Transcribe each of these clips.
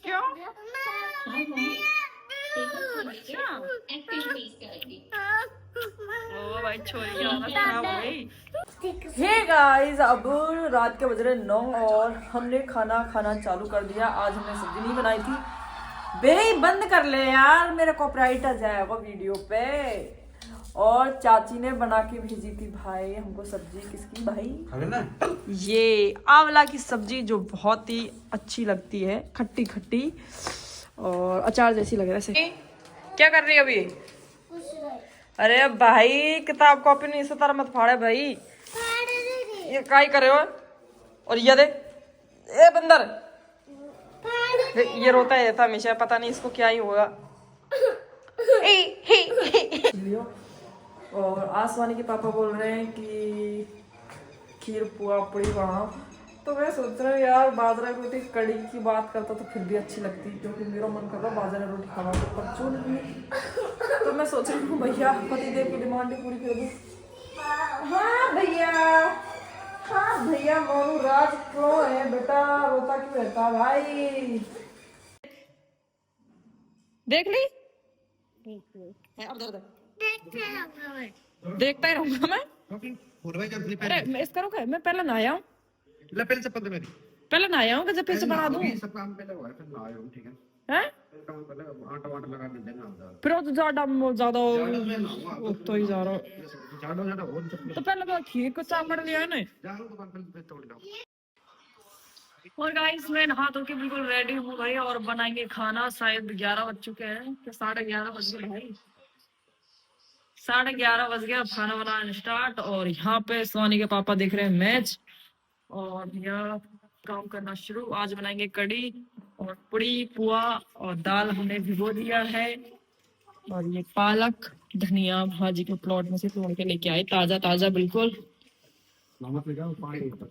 क्यों? ओ भाई छोरी की हालत खराब हो गई। हे गाइस, अब रात के बज रहे 9 और हमने खाना खाना चालू कर दिया। आज हमने सब्जी नहीं बनाई थी। बे बंद कर ले यार, मेरा कॉपीराइट आ जाएगा वीडियो पे। और चाची ने बना के भेजी थी भाई हमको सब्जी। किसकी भाई? ये आंवला की सब्जी जो बहुत ही अच्छी लगती है, खट्टी खट्टी और अचार जैसी लग रहा है। क्या कर रही है अभी? अरे भाई किताब कॉपी नहीं इस तरह मत फाड़े भाई। ये काय करे हो? और ये दे ए बंदर, ये रोता है हमेशा, पता नहीं इसको क्या ही होगा। और आसवानी के पापा बोल रहे हैं कि खीर पुआ पुड़ी बनाओ, तो मैं सोच रहा हूँ यार बाजरा की रोटी कड़ी की बात करता तो फिर भी अच्छी लगती, क्योंकि मेरा मन कर रहा बाजरा रोटी खाना तो परचून नहीं। तो मैं सोच रही हूँ भैया पतिदेव की डिमांड पूरी कर दूँ। हाँ भैया, हाँ भैया मोनू राज क्यों है बेटा, रोता क्यों रहता भाई? देख ली? देखता ही रहूंगा मैं। अरे मैं इस करूँ, मैं पहले नहाया हूँ, पहले नहाया हूँ जब फिर से बना दूँ। हैं? फिर तो ज्यादा तो ही जा रहा हूँ। तो पहले तो खीर को चावल लिया है ना। और गाइस मैं नहा धो के बिल्कुल रेडी हूँ भाई, और बनाएंगे खाना। शायद 11 बज चुके हैं, तो 11:30 बज गए भाई, 11:30 बज गया। खाना बनाना स्टार्ट। और यहाँ पे सोनी के पापा देख रहे हैं मैच, और भैया काम करना शुरू। आज बनाएंगे कड़ी और पूड़ी पुआ, और दाल हमने भिगो दिया है। और ये पालक धनिया भाजी के प्लॉट में से तोड़ के लेके आए, ताजा ताजा बिल्कुल।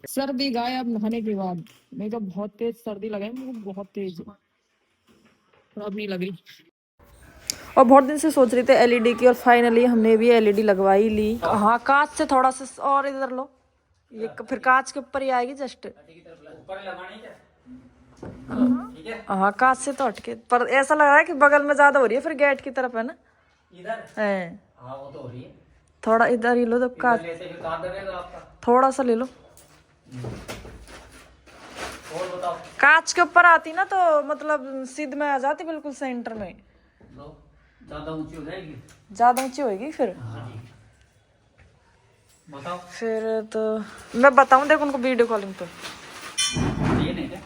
सर्दी गायब नहाने के बाद, नहीं तो बहुत तेज सर्दी लगे मुझे, बहुत तेज, अब नहीं लग रही। और बहुत दिन से सोच रही थे एलईडी की, और फाइनली हमने भी एलईडी लगवा ही ली। हाँ कांच से थोड़ा सा और इधर लो, ये फिर कांच के ऊपर ही आएगी जस्ट। हाँ कांच से तो हटके, पर ऐसा लग रहा है कि बगल में ज्यादा हो रही है, फिर गेट की तरफ है ना इधर है। हाँ वो तो हो रही है, थोड़ा इधर ही लो तो कांच, थोड़ा सा ले लो। कांच के ऊपर आती ना तो मतलब सीध में आ जाती बिल्कुल सेंटर में। ज्यादा ऊंची हो जाएगी, ज्यादा ऊंची होगी फिर। बताओ फिर तो मैं बताऊं, देख उनको वीडियो कॉलिंग पे। ये नहीं क्या?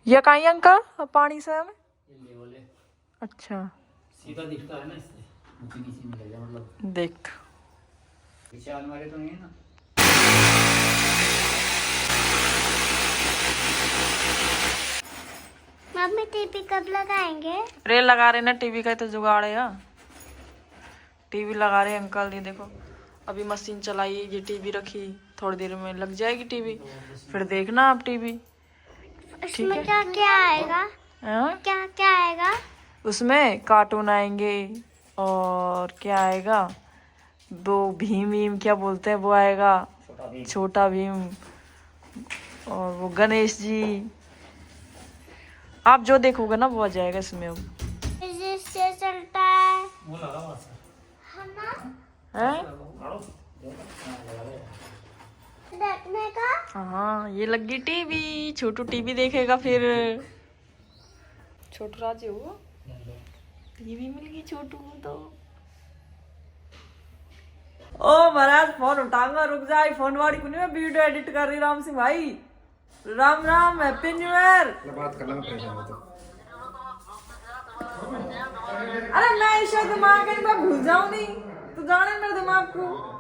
ये कहीं अंकल पानी से हमें अच्छा सीधा दिखता है ना, इससे ऊंची नीची नहीं लगेगा मतलब। देख पीछे अलमारी तो नहीं है ना? मम्मी टीवी कब लगाएंगे? रेल लगा रहे ना, टीवी का तो जुगाड़ है यार। टीवी लगा रहे अंकल, ये देखो अभी मशीन चलाई, ये टीवी रखी, थोड़ी देर में लग जाएगी टीवी, फिर देखना आप टीवी। उसमें क्या क्या आएगा? क्या क्या आएगा? उसमें कार्टून आएंगे, और क्या आएगा, दो भीम भीम क्या बोलते हैं वो आएगा, छोटा भीम, और वो गणेश जी, आप जो देखोगे ना वो आ जाएगा इसमें। अब जिससे चलता है हैं? देखने का। हाँ ये लगी टीवी, छोटू टीवी देखेगा फिर। छोटू राजू टीवी मिल गई छोटू को तो। ओ महाराज फोन उठाऊंगा, रुक जाए फोन वाली कुनी में वीडियो एडिट कर रही। राम सिंह भाई Ram Ram, happy new year. बात करना तो अरे मैं इसे दिमाग में भूल जाऊं नहीं, तू जाने मेरे दिमाग को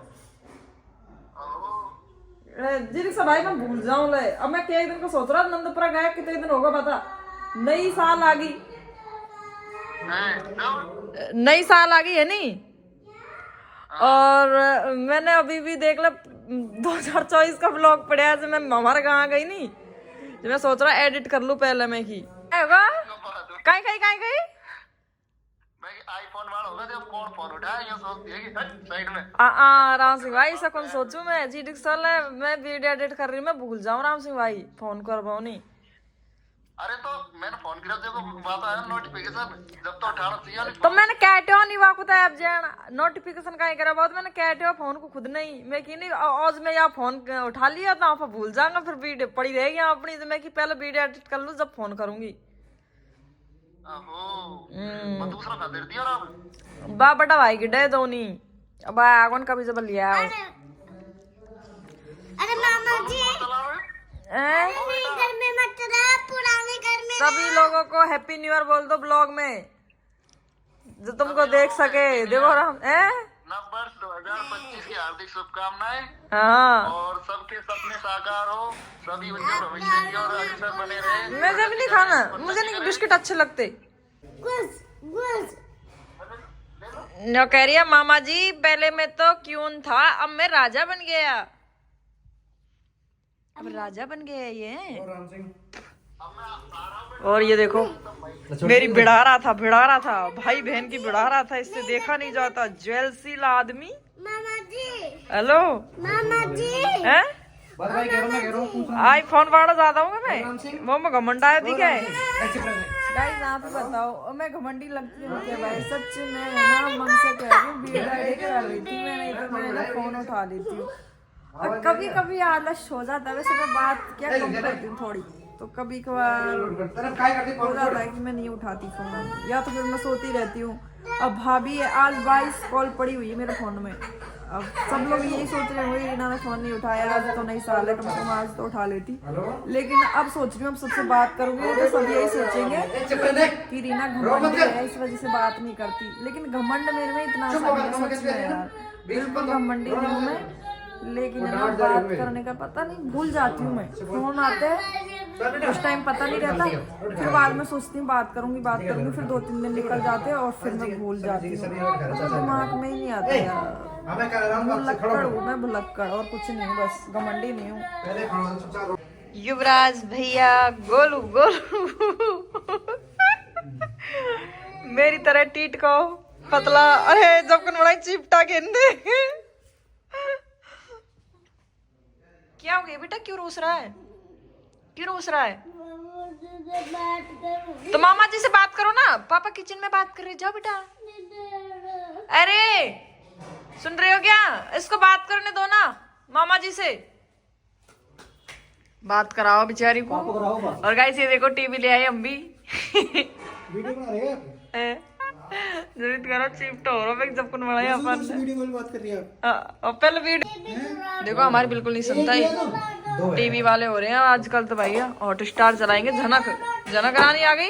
जी भाई, मैं भूल जाऊं ले। अब मैं कई दिन को सोच रहा नंदपुरा गया, कितने दिन होगा पता। नई साल आ गई, नई साल आ गई है नी। और मैंने अभी भी देख ला 2024 का ब्लॉग पड़ा है, मैं हमारे गाँव गई नी, जो मैं सोच रहा एडिट कर लूं पहले में ही। कहीं कहीं कहीं कहीं आईफोन वाला होगा जब कौन फोन उठाया ये सोचती है कि साइड में। राम सिंह भाई ऐसा कौन सोचू मैं जी डिक्सल है मैं वीडियो एडिट कर रही हूँ मैं भूल जाऊँ राम सिंह भाई फोन कर पाऊँ नहीं। अरे तो मैंने फोन किया देखो बात आया नोटिफिकेशन जब तो 18 चाहिए तो मैंने कैटे नहीं वाकुता ऐप जाना नोटिफिकेशन का ही करा बहुत मैंने कैटे फोन को खुद नहीं मैं की नहीं आज मैं यहाँ फोन उठा लिया तो आप भूल जाऊंगा फिर वीडियो पड़ी रहेगी अपनी तो मैं कि पहले वीडियो एडिट कर लूँ जब फोन करूंगी। मैं दूसरा कर दिया ना बा बड़ा भाई की डे दो नहीं अब आगन का भी जब लिया अरे मामा जी घर में मत रहा पुराने घर में सभी लोगों को हैप्पी न्यू ईयर बोल दो ब्लॉग में जो तुमको देख सके देखो राम नववर्ष 2025 की हार्दिक शुभकामनाएं। हाँ और सबके सपने साकार हो सभी उज्जवल भविष्य की और अवसर बने रहे। मुझे भी नहीं खाना मुझे नहीं बिस्किट अच्छे लगते। न कह रही है मामा जी पहले मैं तो क्यून था अब मैं राजा बन गया अब राजा बन गया ये। और ये देखो मेरी भिड़ा रहा था भाई बहन की भिड़ा रहा था इससे देखा नहीं जाता जेलसील आदमी। मामा जी हेलो मामा जी हैं आईफोन वाला ज्यादा हूँ मैं वो मैं घमंडा है दिखे गाइस आप ही बताओ मैं घमंडी लगती हूँ क्या भाई सच में ना मन से कह रही हूँ वीडियो एडिट कर रही थी मैं नहीं तो मैं ना फोन उठा लेती हूँ और कभी कभी आलस हो जाता है वैसे मैं बात क्या कम करती हूँ थोड़ी तो कभी कभार हो जाता है कि मैं नहीं उठाती फोन या तो फिर मैं सोती रहती हूँ। अब भाभी आज 22 कॉल पड़ी हुई है मेरे फोन में अब सब लोग यही सोच रहे होंगे इन्होंने फोन नहीं उठाया आज तो नई साल है कम से कम आज तो उठा लेती लेकिन अब सोच रही हूँ अब सबसे बात करूंगी तो सब यही सोचेंगे कि रीना घमंड है इस वजह से बात नहीं करती लेकिन घमंड मेरे में इतना सच में यार बिल्कुल घमंडी नहीं हूँ मैं लेकिन ना बात करने का पता नहीं भूल जाती हूँ मैं फोन आते हैं उस टाइम पता नहीं रहता फिर बाद में सोचती हूँ बात करूंगी फिर 2-3 दिन निकल जाते हैं और फिर मैं भूल जाती हूँ दिमाग में ही नहीं आता यार भुलक्कड़ हूँ मैं भुलक्कड़ और कुछ नहीं हूँ बस घमंडी नहीं हूँ। युवराज भैया गोलू मेरी तरह टीट को पतला अरे जब कन बड़ा चिपटा के क्या हो गया बेटा क्यों रोस रहा है तो मामा जी से बात करो ना पापा किचन में बात कर रहे जाओ बेटा। अरे सुन रहे हो क्या इसको बात करने दो ना मामा जी से बात कराओ बेचारी को। और गाइस ये देखो टीवी ले आए हम भी वीडियो बना रहे हैं जरूरत करो चिपटो हो रहा जब कौन बड़ा अपन वीडियो कॉल बात कर रही है पहले वीडियो देखो हमारी बिल्कुल नहीं सुनता ही टीवी वाले हो रहे हैं आजकल तो भैया हॉट स्टार चलाएंगे झनक रानी आ गई।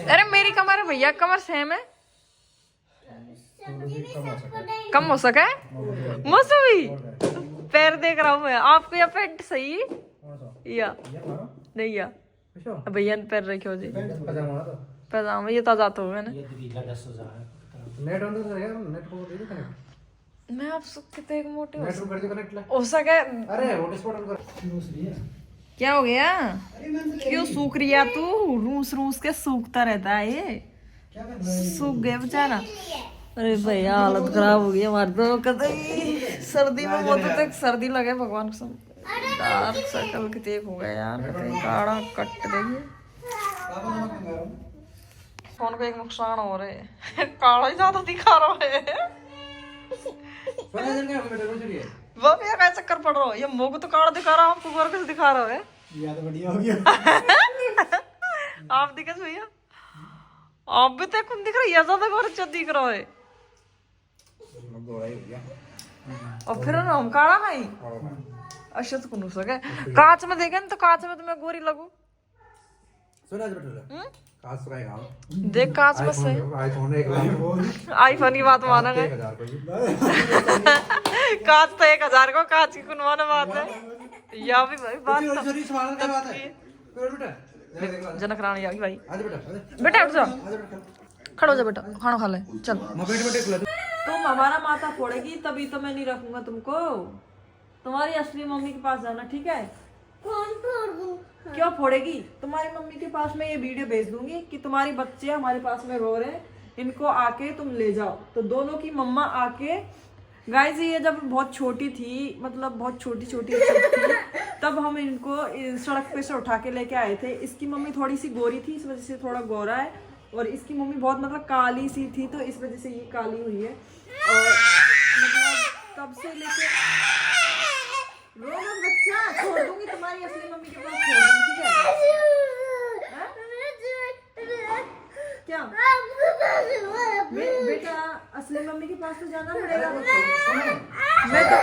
अरे मेरी कमर है भैया कमर सेम है कम हो सका है मौसमी पैर देख रहा हूँ मैं आपको या पेट सही या नहीं या भैया ने पैर रखे हो जी पैजामा ये ताजा तो है ना मैं आप कितने एक मोटे हो सके क्या हो गया क्यों सूख रही है तू रूस के सूखता रहता है ये सूख गया बेचारा। अरे भैया हालत खराब हो गई हमारे दोनों का सर्दी में वो तो तक सर्दी लगे भगवान को डार्क सर्कल कितने हो गए यार काड़ा कट रही फोन को एक नुकसान हो रहे है काला ही ज्यादा दिखा रहा है वो भी क्या चक्कर पड़ रहा है ये मुंह को तो काला दिखा रहा है आपको गोर कैसे दिखा रहा है या तो बढ़िया हो गया आप दिखे भैया आप भी तो कौन दिख रही है ज्यादा गोर दिख रहा है और फिर ना हम काला नहीं अच्छा तो कौन सके कांच में देखे तो कांच में तो मैं गोरी लगू देख कांच में से आईफोन की बात माना गए कांच तो 1000 को कांच की कुनवाना बात है या भी भाई बात जनक रानी आ गई भाई बेटा उठ जा खड़ो जा बेटा खाना खा ले चल तुम हमारा माथा फोड़ेगी तभी तो मैं नहीं रखूंगा तुमको तुम्हारी असली मम्मी के पास जाना ठीक है फोन तोड़ दूं। क्यों फोड़ेगी? तुम्हारी मम्मी के पास मैं ये वीडियो भेज दूंगी कि तुम्हारी बच्चे हमारे पास में रो रहे हैं, इनको आके तुम ले जाओ। तो दोनों की मम्मा आके, गाइस ये जब बहुत छोटी थी, मतलब बहुत छोटी छोटी थी, तब हम इनको सड़क पे से उठा के लेके आए थे। इसकी मम्मी थोड़ी सी गोरी थी, इस वजह से थोड़ा गोरा है, और इसकी मम्मी बहुत मतलब काली सी थी, तो इस वजह से ये काली हुई है। और मतलब तब से लेके रो मत बच्चा, छोड़ दूंगी तुम्हारी असली मम्मी के पास, छोड़ दूंगी, ठीक है? क्या बेटा, असली मम्मी के पास तो जाना पड़ेगा। मैं तो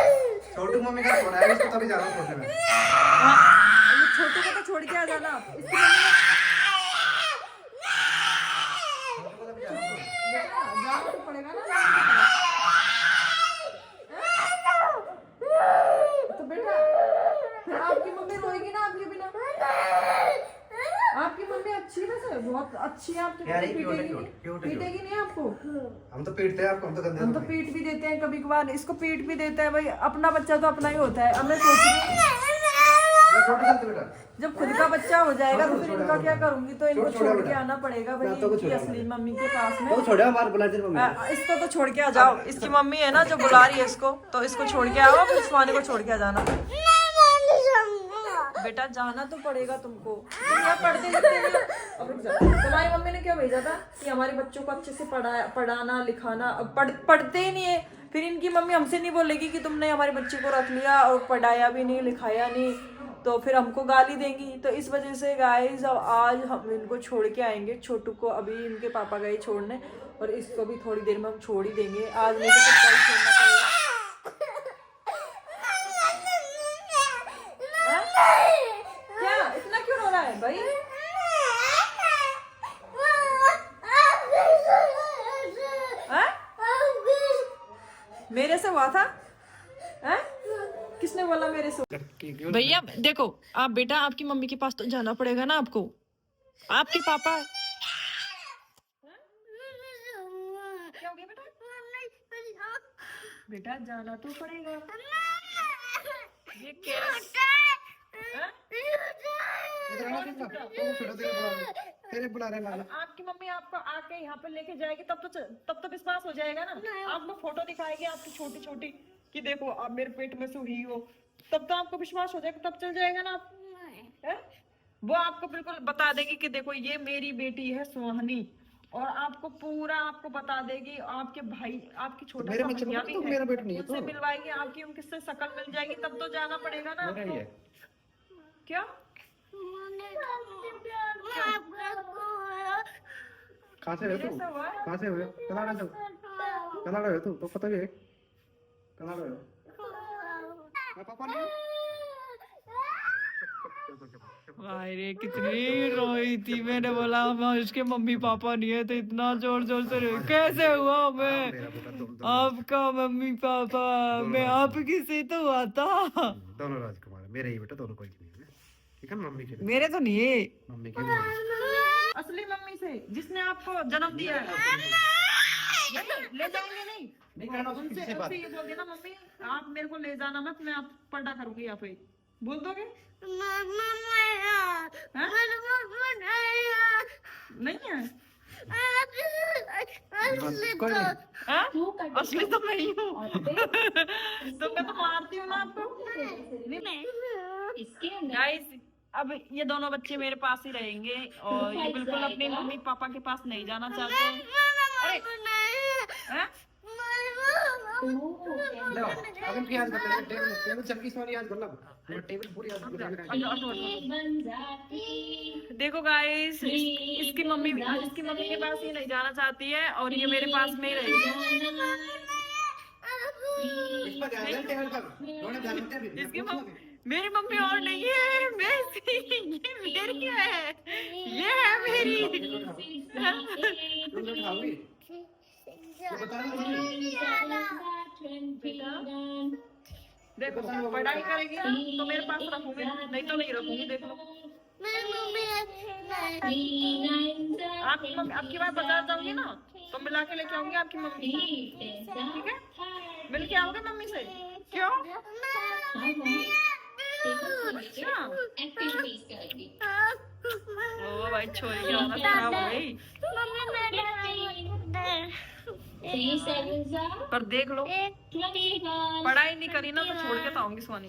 छोटू मम्मी का फोन आया, इसको तभी जा रहा हूँ छोड़ने में। ये छोटू को तो छोड़ के आ जाना। इसकी मम्मी छोटू को तभी जा रहा हूँ। बेटा जाना तो पड़ेगा ना। तो बेटा फिर आपकी मम्मी रोएगी ना आपके बिना। आपकी मम्मी अच्छी है वैसे, बहुत अच्छी है आपकी यार, मम्मी, ये क्यूट है, पीटेगी क्यूट है, पीटेगी नहीं आपको। हम तो पीटते हैं आपको, हम तो गंदे हम तो लोग हैं। पीट भी देते हैं कभी कभार, इसको पीट भी देते हैं। भाई अपना बच्चा तो अपना ही होता है। अब मैं सोच रही हूँ मैं छोटू चलते बेटा। जब खुद का बच्चा हो जाएगा तो फिर इनका क्या करूंगी, तो इनको छोड़ छोड़ के बेटा। आना पड़ेगा भाई मैं तो कुछ इनकी छोड़ा असली मम्मी के पास में। तो छोड़े हमारे बुला तेरी मम्मी। इसको तो छोड़ के आ जाओ, इसकी मम्मी है ना जो बुला रही है इसको, तो इसको छोड़ के आओ, फिर स्वाने को छोड़ के आ जाना। बेटा जाना तो पड़ेगा तुमको, तुम यहाँ पढ़ते लिखते नहीं हो। अब रुक जाओ, तुम्हारी मम्मी ने क्या भेजा था कि हमारे बच्चों को अच्छे से पढ़ाना लिखाना। अब पढ़ते ही नहीं है, फिर इनकी मम्मी हमसे नहीं बोलेगी कि तुमने हमारे बच्चे को रख लिया और पढ़ाया भी नहीं लिखाया नहीं, तो फिर हमको गाली देंगी। तो इस वजह से गाइस अब आज हम इनको छोड़ के आएंगे। छोटू को अभी इनके पापा गए छोड़ने, और इसको भी थोड़ी देर में हम छोड़ ही देंगे। आज मेरे को तो कल छोड़ना पड़ेगा। क्या इतना क्यों रो रहा है भाई? मेरे से हुआ था? किसने बोला मेरे से? भैया देखो, आप बेटा आपकी मम्मी के पास तो जाना पड़ेगा ना आपको, आपके पापा। क्या हो गया बेटा? बेटा जाना तो पड़ेगा। ये तेरे बुला रहे हैं। आपकी मम्मी आपको आके यहाँ पे लेके जाएगी, तब तो विश्वास हो जाएगा ना। आपको फोटो दिखाएगी आपकी छोटी छोटी कि देखो आप मेरे पेट में से हुई हो, तब तो आपको विश्वास हो जाएगा, तब चल जाएगा ना आप। वो आपको बिल्कुल बता देगी कि देखो ये मेरी बेटी है सुहानी, और आपको पूरा आपको बता देगी। आपके भाई आपकी छोटा सा भैया भी है, मेरा बेटा नहीं है उनसे मिलवाएगी, आपकी उनसे शक्ल मिल जाएगी, तब तो जाना पड़ेगा ना आपको। क्या कहाँ से हो तू? कहाँ से हो? कनाडा से? कनाडा हो तू? तो पता भी है कनाडा हो। मैं पापा नहीं हूँ। अरे कितनी रोई थी, मैंने बोला मैं उसके मम्मी पापा नहीं है, तो इतना जोर जोर से रोई। कैसे हुआ मैं आपका मम्मी पापा? मैं आपकी से तो हुआ था। दोनों राजकुमार है, मेरे ही बेटा, दोनों कोई नहीं है, ठीक है? मम्मी के मेरे तो नहीं है, मम्मी के नहीं। असली मम्मी से जिसने आपको जन्म दिया है। ले जाएंगे नहीं, उनसे ये बोल देना मम्मी आप मेरे को ले जाना मत, मैं आप पर्दा करूंगी यहाँ पे, बोल दोगे? नहीं है असली तो मैं ही हूँ। तो मैं तो मारती हूँ ना आपको। गाइस अब ये दोनों बच्चे मेरे पास ही रहेंगे, और ये बिल्कुल अपने मम्मी पापा के पास नहीं जाना चाहते हैं। अगर की याद करते हैं टेबल चमकी सवारी याद कर लो, टेबल पूरी याद कर। देखो गाइस इसकी मम्मी के पास ही नहीं जाना चाहती है, और ये मेरे पास में ही रहेगी। इसकी मेरी मम्मी और नहीं है, ये मेरी है, ये है मेरी। देखो पढ़ाई करेगी ना तो मेरे पास रखूंगी, नहीं तो नहीं रखूंगी। देख लो आपकी बात बाजार जाऊंगी ना तो मिला के लेके आऊंगी आपकी मम्मी, ठीक है? मिल के आओगे मम्मी से? क्यों ओ भाई छोरी की हालत खराब हो गई। पर देख लो, पढ़ाई नहीं करी ना तो छोड़ के तो आऊंगी सोनी।